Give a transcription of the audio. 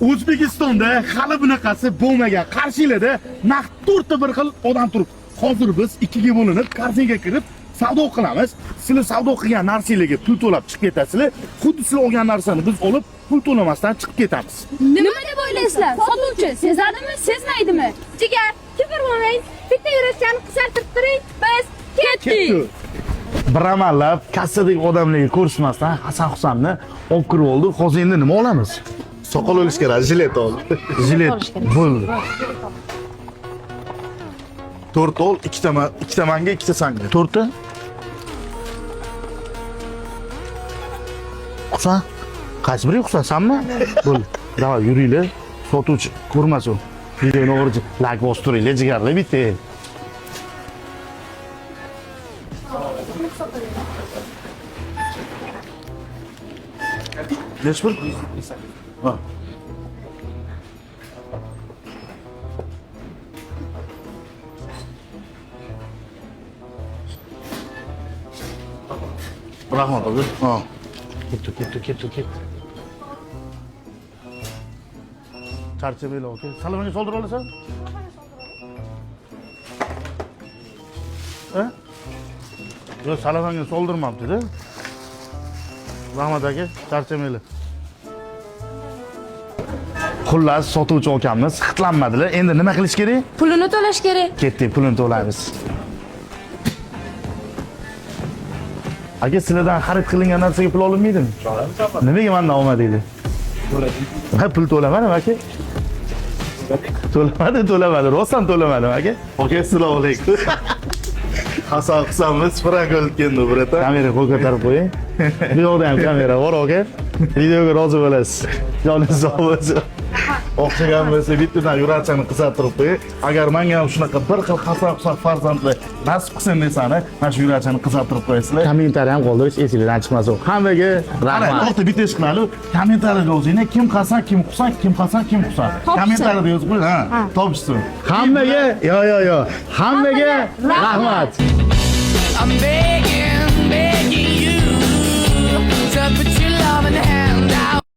O'zbekistonda hali bunaqasi bo'lmagan. Qarshilarda naqd 4 ta bir xil odam turibdi. Hozir biz ikkiga bo'linib, kartinga kirib savdo qilamiz. Sizlar savdo qilgan narsalarga pul to'lab chiqib ketasizlar. Xuddi sizlar olgan narsani biz olib, pul to'lamasdan chiqib ketamiz. Nima deb o'ylaysizlar? Sotuvchi sezadimi, sezmaydimi? Jigar, kibr bo'lmang. Bitta yurakchani qisartirib turing. Biz ketdik. Bir amallab kassadagi odamlarga ko'rsatmasdan Hasan-Husanni olib kirib oldi. Hozir endi nima olamiz? Soqol olish kerak, jilet ol. Jilet bo'ldi. 4 ol, 2 ta manga, 2 ta sanga. 4 ta? Husan, qaysi biri Husan, sanmi? Bo'ldi. Davay, yuringlar. Sotuvchi ko'rmasin. Videoni o'g'irchi like bosturinglar, jigarlar bitta. Neç bir? Ha. Rahmat abi. Ha. Ket. Çerçeveyle okey. Salamını soldur olursa? He? Yok salamını soldurmam dedi. Rahmat aka, charchamaylar. Xullas, sotuvchi akamiz xitlanmadilar. Endi nima qilish kerak? Pulini to'lash kerak. Ketdik, pulini to'laymiz. Aka, sizlardan xarid qilingan narsaga pul olinmaydimi? Nimaga mendan olmadinglar? Ha, pul to'lamadim aka. To'lamadi. Rostdan to'lamadim aka. Aka, assalomu alaykum. Hasan-Husanimiz frank olib keldi burata. Kamera qo'l ko'tarib qo'ying. Bu yoqda ham kamera bor, aka. Videoga rozi bo'lasiz. Joningiz sog' bo'lsin. O'xshagan bo'lsa bittadan yurachani qisartirib qo'ying. Agar menga ham shunaqa bir xil Hasan-Husan farzandli nasib qilsin desani, mana shu yurachani qisartirib qo'yasizlar. Kommentariy ham qoldirish esingizdan chiqmasin. Hammaga rahmat. To'xta, bitta ish qilaylik. Kommentariyga yozinglar, kim Hasan, kim Husan, kim Hasan, kim Husan. Kommentariyada yozib qo'ying, ha. Topishsin. Hammaga, yo. Hammaga rahmat. I'm begging you to put your